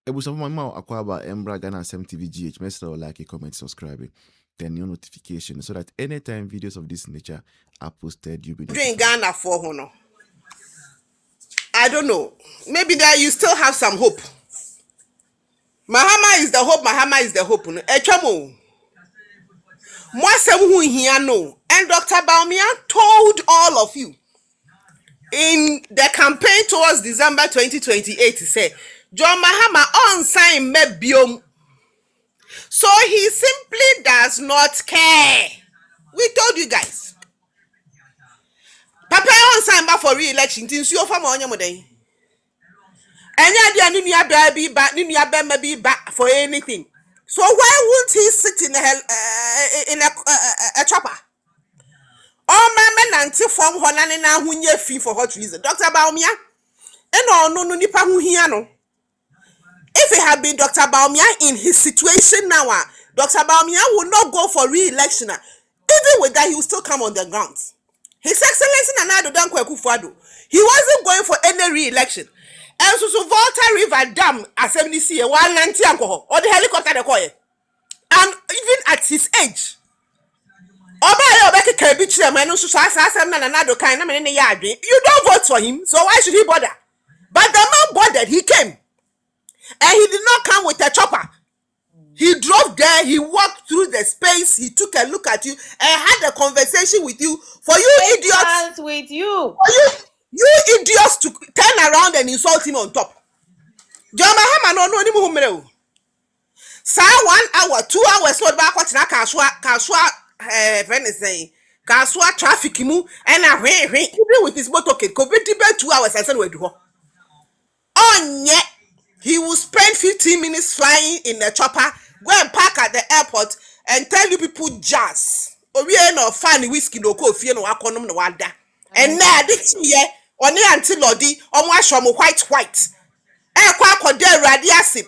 Ebusa mama akwaba Embra Ghana SMTV message or like, comment, subscribe, then your notification so that anytime videos of this nature are posted, you'll be doing Ghana for Hono. I don't know. Maybe that you still have some hope. Mahama is the hope. Mahama is the hope. Echamo. Mwasemu here no. And Dr. Baumia told all of you in the campaign towards December 2028, he said, John Mahama on sign mebium. So he simply does not care. We told you guys. Papa on sign back for re-election. Things you offer money moday. And ya be back for anything. So why won't he sit in a chopper? All my men until from Holland now who near fee for hot reason. Dr. Baumia, and all no nipa who hiano. If it had been Dr. Baumia in his situation now, Dr. Baumia would not go for re-election. Even with that, he will still come on the grounds. His Excellency Nana Daako, he wasn't going for any re-election. And so Volta River Dam Assembly see a 190 alcohol or the helicopter the coil. And even at his age. You don't vote for him, so why should he bother? But the man bothered, he came. And he did not come with a chopper. He drove there, he walked through the space, he took a look at you and had a conversation with you. For you idiots, with you. For you idiots to turn around and insult him on top. John Mahama no ni Sa 1 hour, 2 hours, what back what na kaswa friend is saying. Kaswa traffic mu and even with his motorcade, COVID 2 hours, I said we do. On yet he will spend 15 minutes flying in the chopper, go and park at the airport and tell you people jazz. Or we ain't no funny whiskey no coffee no akonum no wada. And now this year, only until Lodi, almost from white. Radiasi.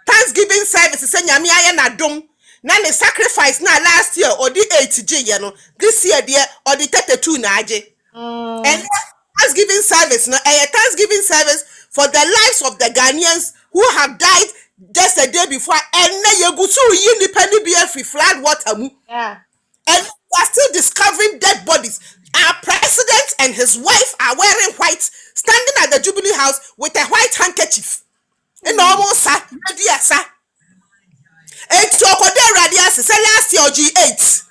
Thanksgiving service, say Yamia na dum. Now the sacrifice now last year or the 8G, you know. This year, dear, or the 32 naje. And Thanksgiving service, no, a Thanksgiving service for the lives of the Ghanaians who have died just a day before. And now you go to independent beer free flood water. Yeah. And we are still discovering dead bodies. Our president and his wife are wearing white, standing at the Jubilee House with a white handkerchief. And almost sir, sir. And to Radiasi, say last year G8.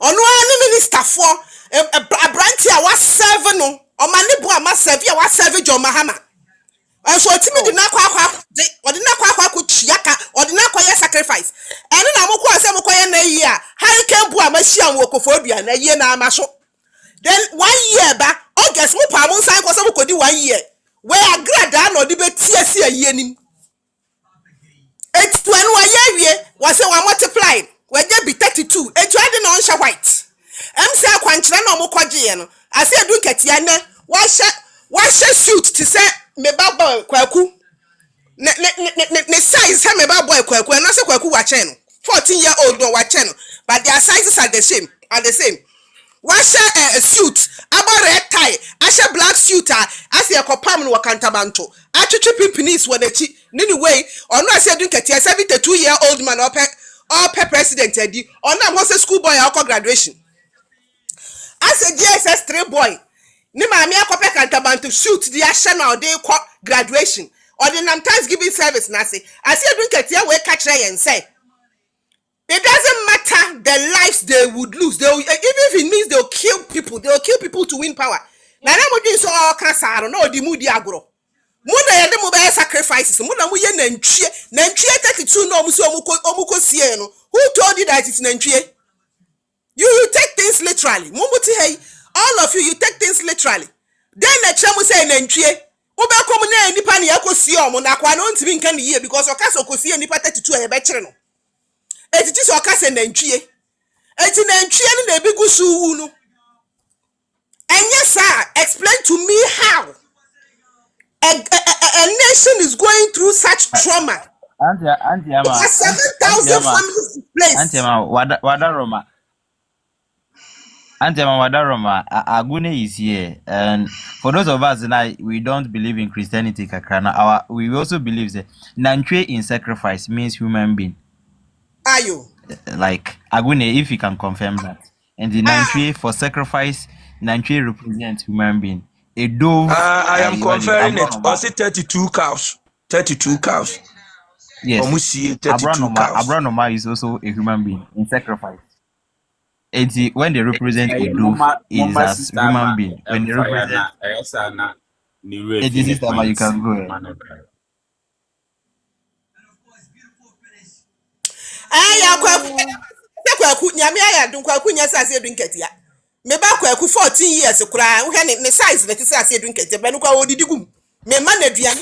On one minister for a branch was 7 or Manibu must serve you was 7 John Mahama. And so Timmy did not or did not quite yaka or did not quite sacrifice. And then I'm quite some quiet a year. Hurricane Bua Machine Wokophobia and a year now, Masho. Then 1 year back, August Mupamon sign for some could do 1 year. Where I grad or debate TSC a year. It's when 1 year was a multiplied. Where there be 32. It's riding on Sha White. I'm saying Quantrano Mokogiano. I said, look at Yana. Why should suit to say me baba kwaku? Ne size have me baba kwaku and also kwaku wacheno. 14-year-old no wacheno. But their sizes are the same. Wash a suit, about red tie, asha black suit, as your copam no wakantabanto. Actually, pimpinies were the cheap. Anyway, or no, I said, look at 72-year-old man or president, Eddie, or now was a schoolboy or graduation. As a GSS 3 boy, Nima Mia Copec and Taban to shoot the Ashan or day graduation or the Thanksgiving service, Nasi. I said, look at your way catch and say, it doesn't matter the lives they would lose. Even if it means they'll kill people to win power. Now, I'm doing so all cancer. I don't know the moody agro. Muna ya demo be sacrifices. Muna mu ye nantwie 32 no omuko sieno. Who told you that it's nantwie? You take things literally. Mumuti hey, all of you take things literally. Then the chemu say nantwie. Oba komu na nipa na yakosi omo na kwa no ntimi nka ne ye because okasa okosi nipa 32 e be kire no. Eti so okasa nantwie. Eti nantwie no na ebigu su no. And yes sir, explain to me how a nation is going through such trauma. Auntie Emma. 7,000 families displaced. Auntie Emma, wada Roma. Auntie Mama Daroma, Agune is here, and for those of us that we don't believe in Christianity, Kakrana, we also believe that Nantre in sacrifice means human being. Are you? Like Agune, if you can confirm that, and the Nantre for sacrifice, Nantre represents human being. A dove. I am confirming it. Also 32 cows. 32 cows. Yes. 32 cows. Abranoma is also a human being in sacrifice. And when they represent a dove, is as human being. When they represent it is sister, you can go ahead. Kwaku nyame ayadun kwaku nya sase edun ketia me ba kwaku 14 years kura wo hwe ne size ne sase edun ketia be no kwa odidi gum me ma na duane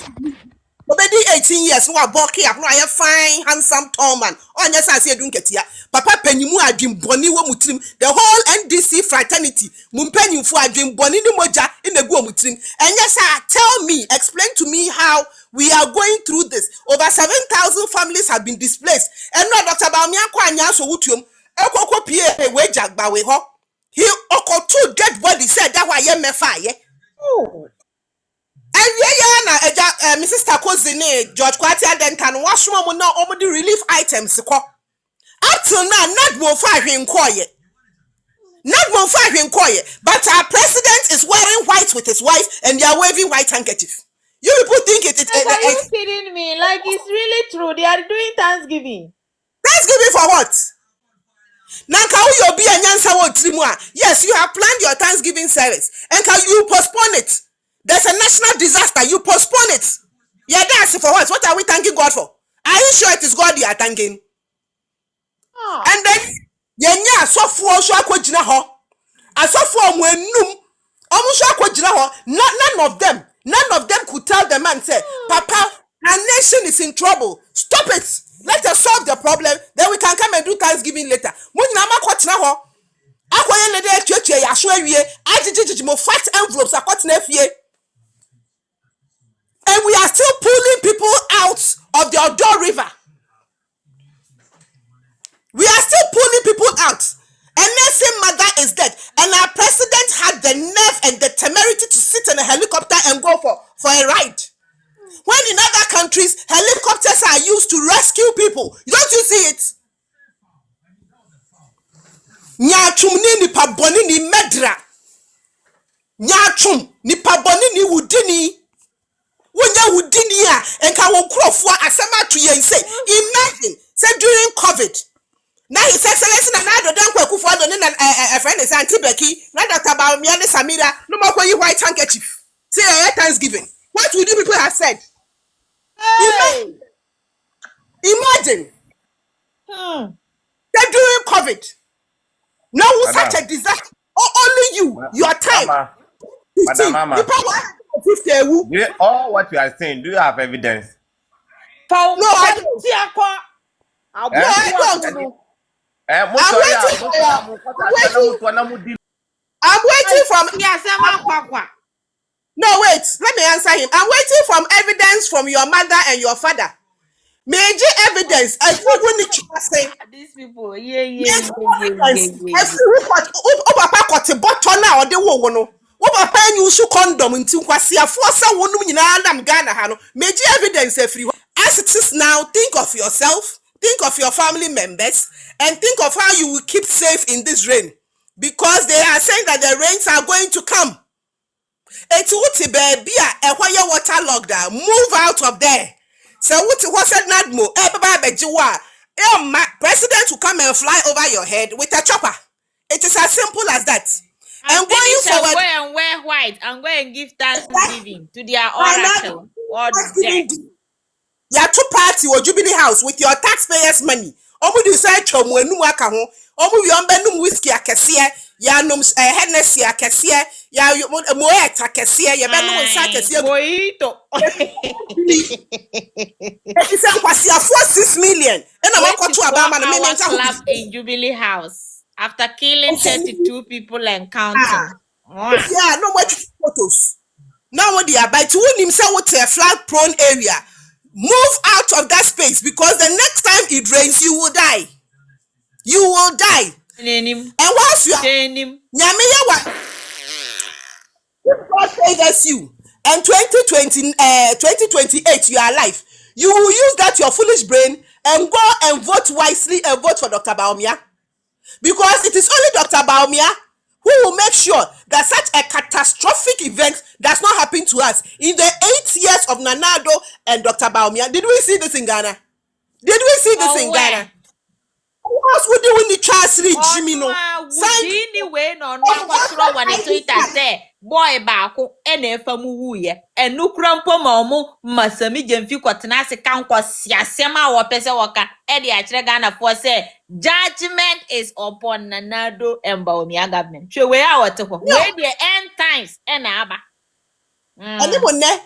obedi 18 years no aboki ap no aye fine handsome tall man onya sase edun ketia papa panyimu adwemboni wo mutrim the whole NDC fraternity mumpanyimfu adwemboni ni moja inegu omutrim enye sa tell me explain to me how we are going through this. Over 7,000 families have been displaced. And no Dr. Bamian Kwanya so wutum. Ekoko pie we jagba we ho. He oko two dead body said that why ye me fire. Oh. And yeah na Mrs. Takozine George Kwatia Denkan wash mo na omo the relief items ko. Up till now not mo fa hwenkoye. Not mo fa hwenkoye. But our president is wearing white with his wife and they are waving white handkerchief. You people think it are you kidding me? Like it's really true. They are doing Thanksgiving. Thanksgiving for what? Yes, you have planned your Thanksgiving service. And can you postpone it? There's a national disaster. You postpone it. Yeah, that's for what? What are we thanking God for? Are you sure it is God you are thanking? Oh. And then, yeah, so for so akojina ho. Asofo mwenum. Omusho akojina ho. None of them could tell the man, say, Papa, our nation is in trouble. Stop it. Let us solve the problem. Then we can come and do Thanksgiving later. Fat envelopes and we are still pulling people out of the Odo River. We are still pulling people out. And nursing mother is dead. And our president had the nerve and the temerity to sit in a helicopter and go for a ride. When in other countries, helicopters are used to rescue people. Don't you see it? Nyachum ni paboni ni medra. Nyachum ni paboni ni wudini. Wonya wudini ya. Enka wokrofwa asema to yen say. Imagine, say during COVID, now His Excellency na do dan kwaku fo do ne na a friend is Auntie Becky na Dr. Bawumia ne Samira no more you white handkerchief say Thanksgiving. What would you people have said? Hey. Imagine. They're during COVID. Now such a disaster. Only you, your time. Mama. All what you are saying, do you have evidence? No, I don't. I'm waiting from. No, wait. Let me answer him. I'm waiting from evidence from your mother and your father. Major evidence. These people, Major evidence everywhere. As it is now, think of yourself, think of your family members, and think of how you will keep safe in this rain. Because they are saying that the rains are going to come. It's what baby a water lockdown. Move out of there. So what said Nadmo? President will come and fly over your head with a chopper. It is as simple as that. And going forward, go and wear white and go and give Thanksgiving to their oracle. You are two party or Jubilee House with your taxpayers' money. Omu decide to mwenu waka ho. Omu yombe num whiskey akesie. Ya num Hennessy akesie. Ya Moet akesie. Ya benu nsa akesie. Boito. It's a kwasi for 6 million. Ena wako tu abama na mimi nta in Jubilee House after killing 32 people and counting. Yeah, no more photos. Now what they are by to win himself with a flag prone area. Move out of that space because the next time it rains, you will die. You will die. And once you are God favors you, and 2028 you are alive, you will use that your foolish brain and go and vote wisely and vote for Dr. Baumia, because it is only Dr. Baumia who will make sure that such a catastrophic event does not happen to us. In the 8 years of Nanado and Dr. Baumia, did we see this in Ghana? Did we see this in Ghana? What else would you win the chance reach Jimmy no? Anyway, no control when it Twitter say boy baako ene fa mu wuye enu krampo ma omo masami gemfi kwatena se kan kwasiasema wo pese woka e de akire Ghana for say judgment is upon Nanado and Baumia government. Twe we a wote ho. We the end times ena aba. Ani mo ne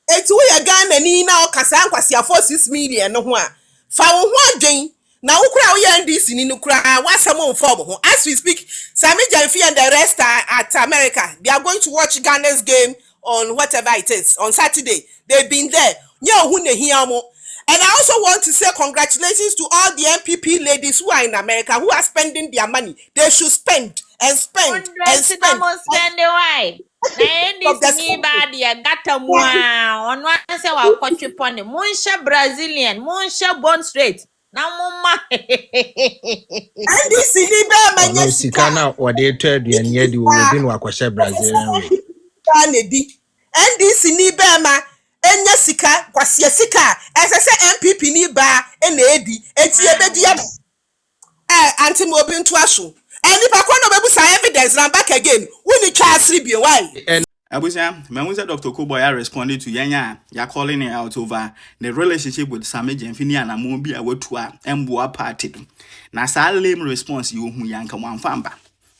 etu we Ghana ni na okasa nkwasiafo 6 million no ho a fa wo ho adwen. Now, we NDC ni nukura. What's some form? As we speak, Sami Janfi and the rest are at America. They are going to watch Ghana's game on whatever it is on Saturday. They've been there. And I also want to say congratulations to all the MPP ladies who are in America who are spending their money. They should spend and spend and spend. Why? Brazilian, Munsha Bond Straight. Now, mama. And this is the Sikana or they told you and yet you will be Wakasha Brazilian. And this is Nibama and Yasika, Kwasiasika, as I say, MPP Niba and Eddie, and Tiabedia Antimobin Twashu. And if I want to be evidence, I'm back again. We need to be why. Abuja, Mamuza Dr. Koboya responded to Yanya, ya calling her out over the relationship with Sami Jenfini and Amobi Awotua and Boa party. Na sa lame response you who yanka one famba.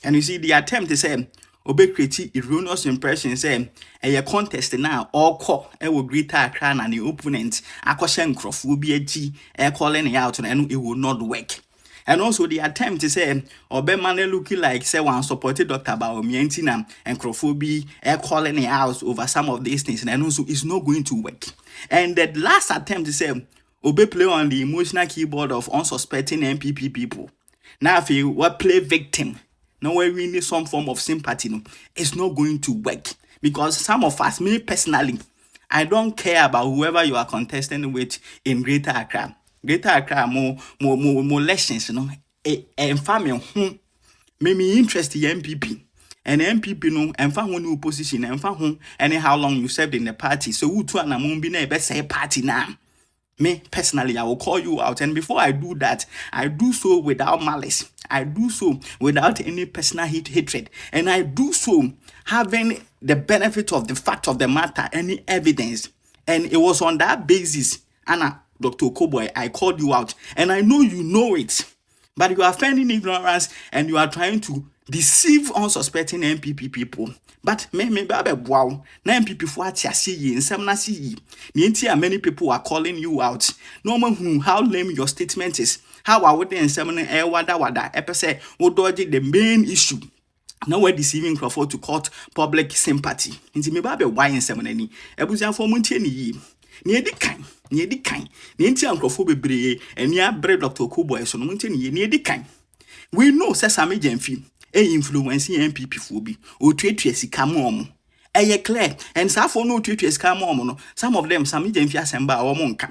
And you see the attempt to say, Obe create erroneous impression say, a contest now, all call, will greet her crown and the opponent, Akoshen Croft will be a G, calling her out and it will not work. And also the attempt to say, Obemane looking like say one supported Dr. Baumia and Crophobia calling it out over some of these things, and also it's not going to work. And that last attempt to say, Obe play on the emotional keyboard of unsuspecting MPP people. Now if you were play victim, now we need some form of sympathy, no, it's not going to work. Because some of us, me personally, I don't care about whoever you are contesting with in Greater Accra. Greater Accra, more lessons, you know, and family, me interest the MPP. And MPP, no, and found one new position, and found and how long you served in the party. So, who to an among be best say party now. Me, personally, I will call you out. And before I do that, I do so without malice. I do so without any personal hatred. And I do so having the benefit of the fact of the matter, any evidence. And it was on that basis, Anna, Dr. Koboy, I called you out, and I know you know it, but you are feigning ignorance and you are trying to deceive unsuspecting MPP people. But me wow, na MPP for what you see in some nasi. Many people are calling you out. No one who how lame your statement is. How I would then summon wada episode would dodge the main issue. Now we're deceiving Crawford to court public sympathy. Inti me babe why in seminary. Ebuza for munti ni di kan ni enti ankrofo bebre enia bre Dr. Koboy so no munti ni di kan. We know say Sami Jenfi influence MPP fo bi o tuatua sika mom eye clear and safo no tuatua sika mom no some of them Sami Jenfi asemba a wo nka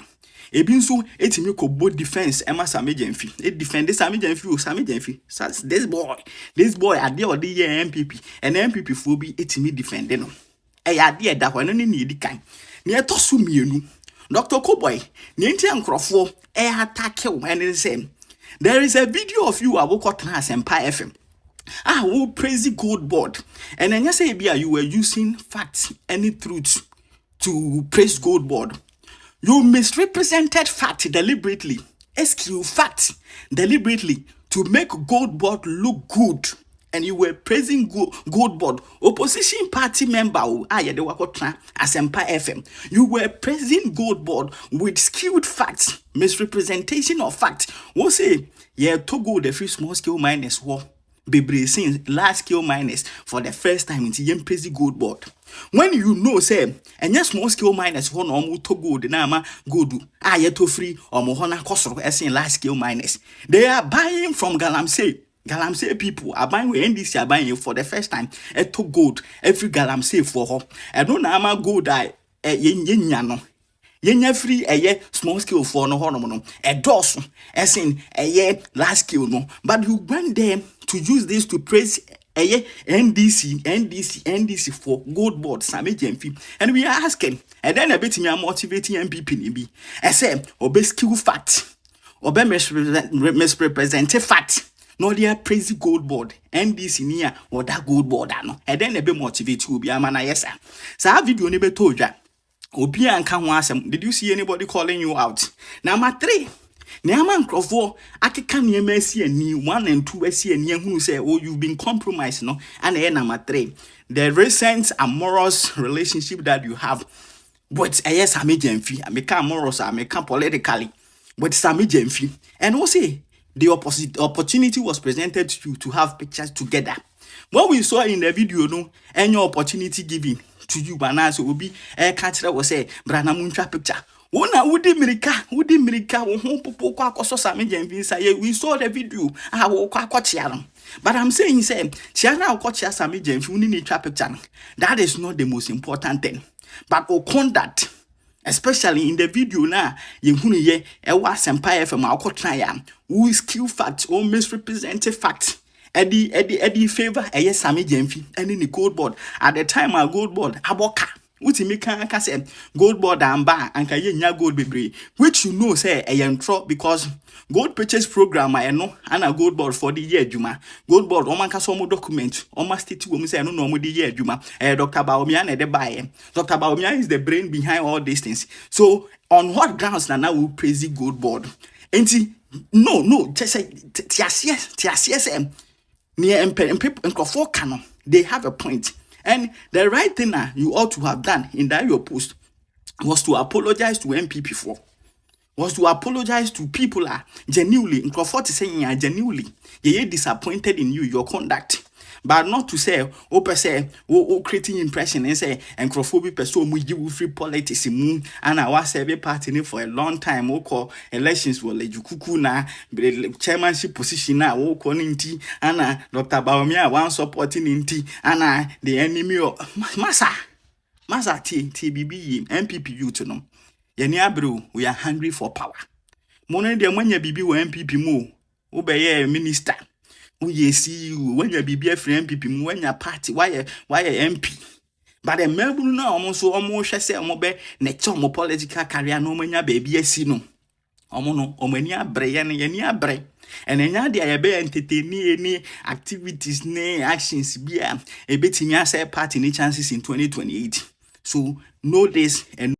ebi nso etimi ko both defense ema Sami Jenfi e defend Sami Jenfi o Sami Jenfi this boy ade odi ye MPP and MPP fo bi etimi defend no eye ade da ho no ni di kan. Ni etosu mienu Dr. Koboy ni enti ankrofo attack you and say there is a video of you abokotna Asempa FM who praise the gold board and then you say you were using facts and truth to praise gold board. You misrepresented fact deliberately, fact deliberately to make gold board look good. And you were praising gold board opposition party member Asempa FM. You were praising gold board with skewed facts, misrepresentation of fact. We'll say Togo the free small scale miners war Bebre since large scale miners for the first time in the praise gold board. When you know say and yes small scale miners one or Togo the nama gold yeto free or mohona kosoro as in large scale miners. They are buying from Galamsey. Galamsey people are buying with NDC are buying for the first time. To gold every Galamsey for her. I don't know how gold I no. Yenya free small scale for no hormone, a dozen, as in large scale no. But you went there to use this to praise NDC for gold board, Sammy Jemfi. And we are asking, and then a bit me motivating MPP nibi. I say, obey skill fact, obey misrepresent fact. No, they are praise gold board, NDC near or that gold board, no. And then a bit motivate you, be a man, yes, sir. So I video never told ya. Obia and Kanwasem, did you see anybody calling you out? Number 3. Neaman Crawford, Akikan Yemesi and me 1 and 2 SC and Yang who say, oh, you've been compromised, no? And then number 3. The recent amorous relationship that you have with yes, Sami Jemfi, I make amorous, I make politically with Sami Jemfi. And also, the opportunity was presented to you to have pictures together. What we saw in the video, no, any opportunity given to you, Banas will be a catcher was say, Brana Muncha picture. Wona wudi mirika wo ho popo kwa koso Sami Jemfi say we saw the video wo kwa kochiaram. But I'm saying say chiana kochia Sami Jemfi uni ni twa picture. That is not the most important thing. But o conduct, especially in the video na ye hunu ye e wa sempa FM akotran ya who skill fact or misrepresented fact. Eddie favor Sami Jemfi and in the gold board. At the time our gold board aboka. Uti me can say gold board and bar and nya gold bebre. Which you know say a because gold purchase program I know and a gold board for the year Juma. Gold board oman kasomo document almost state we say no the year Juma. Dr. Baomian and the buyer. Dr. Baomian is the brain behind all these things. So on what grounds now we praise the gold board? And no, just say TSM. They have a point. And the right thing you ought to have done in that your post was to apologize to MPP for. Was to apologize to people genuinely. Nkofo is saying genuinely. Ye disappointed in you, your conduct. But not to say, creating impression and say, and Crawford person we give free politics and I was every party for a long time. Call elections were like na chairmanship position now, Ninti, and Dr. Baumia one supporting Ninti, and the enemy of Massa TBB, MPP youth no. Yenya bro, we are hungry for power. Money the money BB MPP mo, obey minister. You see when you be friend MPP, when your party, why MP? But the Melbourne now almost say omobe nature mo political career no manya baby no. Omono omania bre ya bre. And enya dia be entertain any activities ne actions bia e betimi say party ni chances in 2028. So know this and